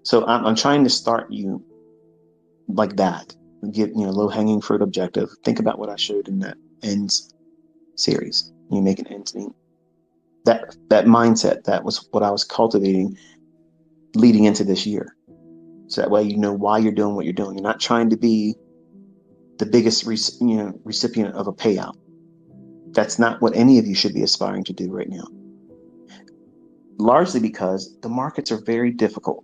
So I'm trying to start you like that. Get, low hanging fruit objective. Think about what I showed in that ends series. You make an ends meet. That mindset, that was what I was cultivating leading into this year. So that way you know why you're doing what you're doing. You're not trying to be the biggest recipient of a payout. That's not what any of you should be aspiring to do right now. Largely because the markets are very difficult.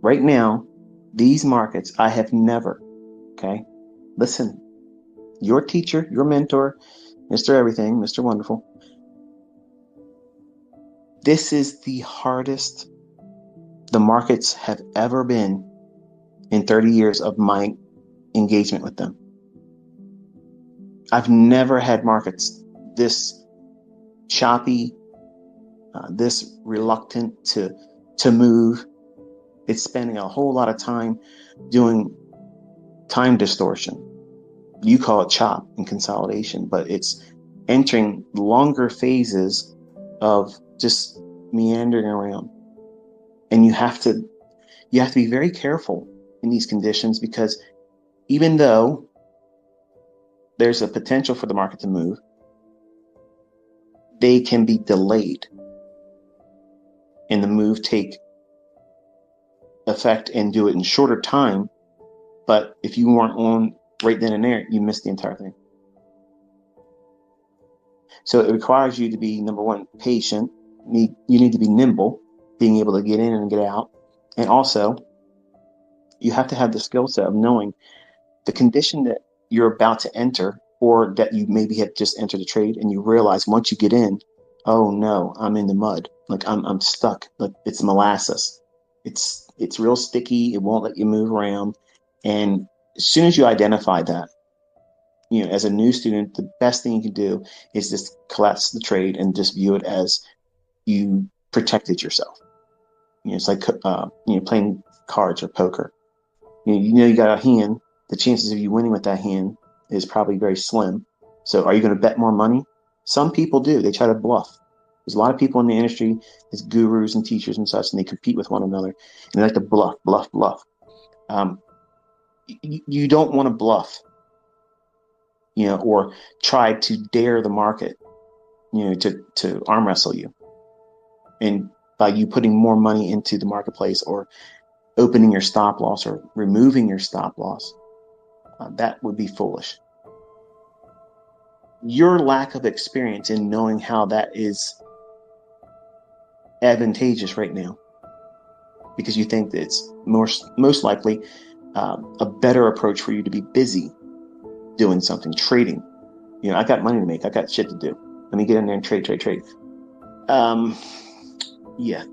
Right now, these markets, I have never, okay? Listen, your teacher, your mentor, Mr. Everything, Mr. Wonderful, this is the hardest the markets have ever been in 30 years of my engagement with them. I've never had markets this choppy, this reluctant to move. It's spending a whole lot of time doing time distortion. You call it chop and consolidation, but it's entering longer phases of just meandering around. And you have to be very careful in these conditions, because even though there's a potential for the market to move, they can be delayed and the move take effect and do it in shorter time. But if you weren't on right then and there, you missed the entire thing. So it requires you to be, number one, patient. You need to be nimble, being able to get in and get out. And also, you have to have the skill set of knowing the condition that you're about to enter, or that you maybe have just entered a trade and you realize once you get in, oh no, I'm in the mud. Like I'm stuck. Like it's molasses. It's real sticky. It won't let you move around. And as soon as you identify that, as a new student, the best thing you can do is just collapse the trade and just view it as you protected yourself. It's like playing cards or poker. You got a hand. The chances of you winning with that hand is probably very slim. So are you going to bet more money? Some people do. They try to bluff. There's a lot of people in the industry, as gurus and teachers and such, and they compete with one another, and they like to bluff, bluff, bluff. You don't want to bluff, or try to dare the market, to arm wrestle you. And by you putting more money into the marketplace, or opening your stop loss, or removing your stop loss, that would be foolish. Your lack of experience in knowing how that is advantageous right now, because you think that it's most likely a better approach for you to be busy doing something, trading. I got money to make. I got shit to do. Let me get in there and trade. Yeah,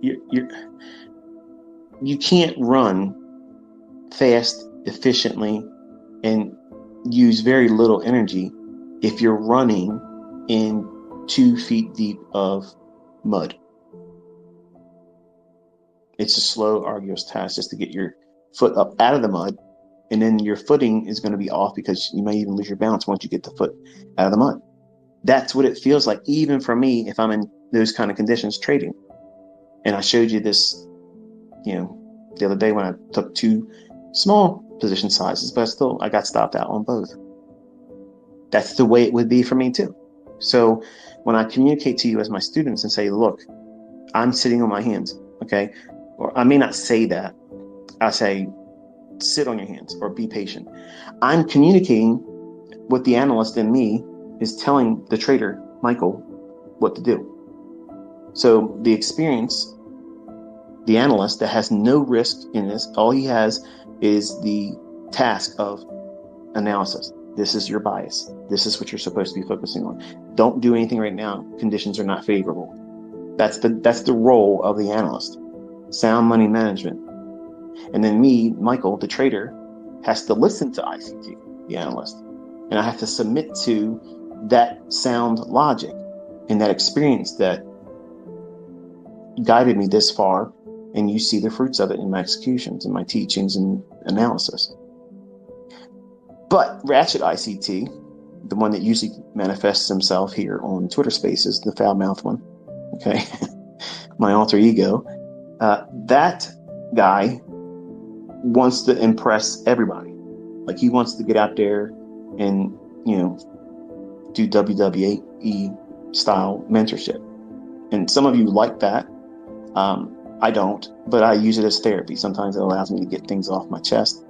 you can't run fast, efficiently, and use very little energy if you're running in 2 feet deep of mud. It's a slow, arduous task just to get your foot up out of the mud, and then your footing is going to be off because you may even lose your balance once you get the foot out of the mud. That's what it feels like, even for me, if I'm in those kind of conditions trading. And I showed you this, the other day when I took 2 small position sizes, but I got stopped out on both. That's the way it would be for me too. So when I communicate to you as my students and say, look, I'm sitting on my hands, okay? Or I may not say that. I say, sit on your hands or be patient. I'm communicating what the analyst in me is telling the trader, Michael, what to do. So the experience, the analyst that has no risk in this, all he has is the task of analysis. This is your bias. This is what you're supposed to be focusing on. Don't do anything right now. Conditions are not favorable. That's the role of the analyst. Sound money management. And then me, Michael, the trader, has to listen to ICT, the analyst. And I have to submit to that sound logic and that experience that guided me this far. And you see the fruits of it in my executions and my teachings and analysis. But Ratchet ICT, the one that usually manifests himself here on Twitter Spaces, the foul mouth one, okay, my alter ego, That guy wants to impress everybody. Like he wants to get out there and, do WWE style mentorship. And some of you like that. I don't, but I use it as therapy. Sometimes it allows me to get things off my chest.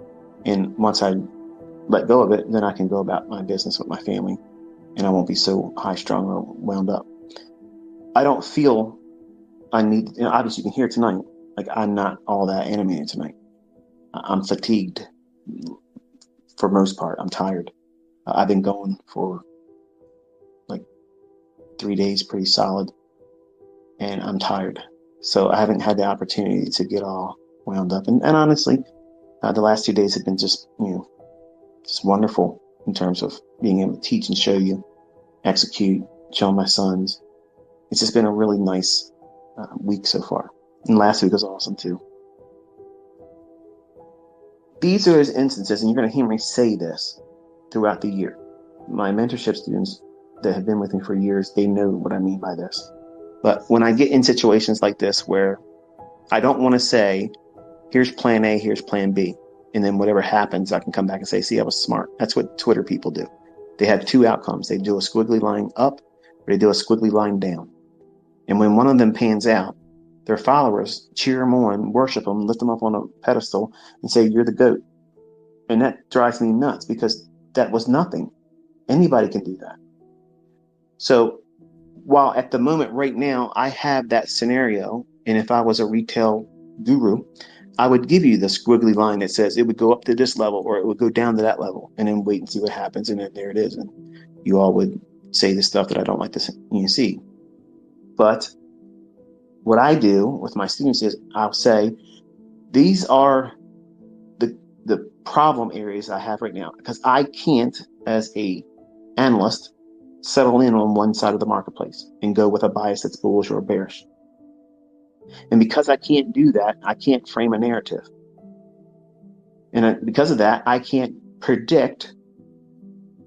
And once I let go of it, then I can go about my business with my family and I won't be so high strung or wound up. I don't feel I need, obviously you can hear tonight, like I'm not all that animated tonight. I'm fatigued for most part. I'm tired. I've been going for like 3 days pretty solid and I'm tired. So I haven't had the opportunity to get all wound up. And honestly, the last 2 days have been just, just wonderful in terms of being able to teach and show you, execute, show my sons. It's just been a really nice week so far. And last week was awesome too. These are those instances, and you're going to hear me say this throughout the year. My mentorship students that have been with me for years, they know what I mean by this. But when I get in situations like this where I don't want to say, here's plan A, here's plan B, and then whatever happens, I can come back and say, see, I was smart. That's what Twitter people do. They have two outcomes. They do a squiggly line up or they do a squiggly line down. And when one of them pans out, their followers cheer them on, worship them, lift them up on a pedestal and say, you're the GOAT. And that drives me nuts because that was nothing. Anybody can do that. So while at the moment right now, I have that scenario, and if I was a retail guru, I would give you the squiggly line that says it would go up to this level or it would go down to that level and then wait and see what happens. And then there it is. And you all would say the stuff that I don't like to see. But what I do with my students is I'll say, these are the problem areas I have right now, because I can't, as a analyst, settle in on one side of the marketplace and go with a bias that's bullish or bearish. And because I can't do that, I can't frame a narrative. And because of that, I can't predict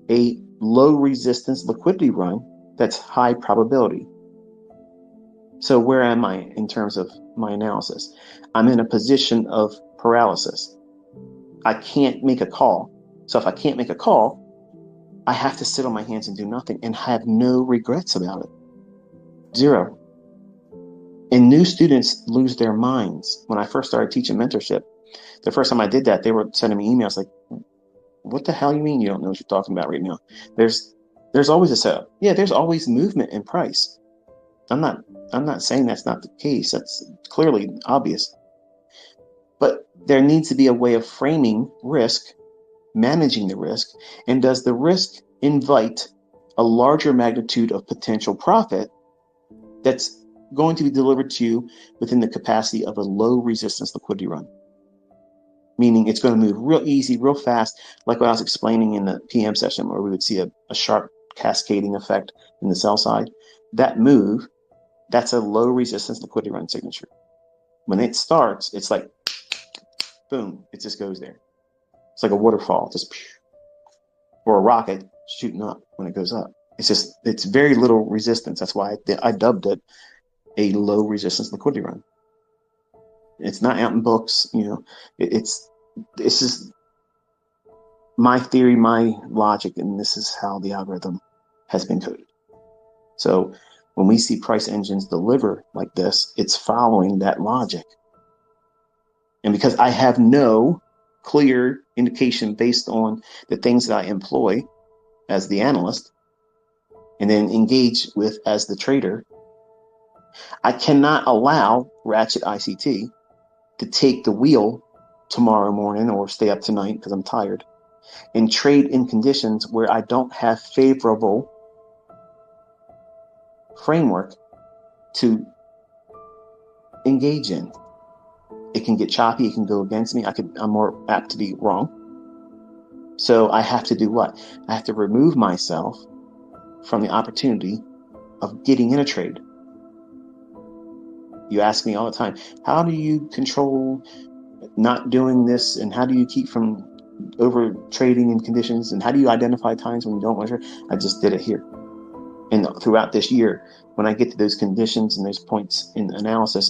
a low resistance liquidity run that's high probability. So where am I in terms of my analysis? I'm in a position of paralysis. I can't make a call. So if I can't make a call, I have to sit on my hands and do nothing and have no regrets about it. Zero. And new students lose their minds. When I first started teaching mentorship, the first time I did that, they were sending me emails like, what the hell you mean you don't know what you're talking about right now? There's always a setup. Yeah, there's always movement in price. I'm not saying that's not the case. That's clearly obvious. But there needs to be a way of framing risk, managing the risk, and does the risk invite a larger magnitude of potential profit that's going to be delivered to you within the capacity of a low resistance liquidity run? Meaning it's going to move real easy, real fast, like what I was explaining in the PM session where we would see a sharp cascading effect in the sell side. That move, that's a low resistance liquidity run signature. When it starts, it's like, boom, it just goes there. It's like a waterfall, just, or a rocket shooting up when it goes up. It's very little resistance. That's why I dubbed it a low resistance liquidity run. It's not out in books, this is my theory, my logic, and this is how the algorithm has been coded. So when we see price engines deliver like this, it's following that logic. And because I have no clear indication based on the things that I employ as the analyst and then engage with as the trader, I cannot allow Ratchet ICT to take the wheel tomorrow morning or stay up tonight because I'm tired and trade in conditions where I don't have favorable framework to engage in. It can get choppy. It can go against me. I'm more apt to be wrong. So I have to do what? I have to remove myself from the opportunity of getting in a trade. You ask me all the time, how do you control not doing this? And how do you keep from over trading in conditions? And how do you identify times when you don't want to trade? I just did it here. And throughout this year, when I get to those conditions and those points in analysis,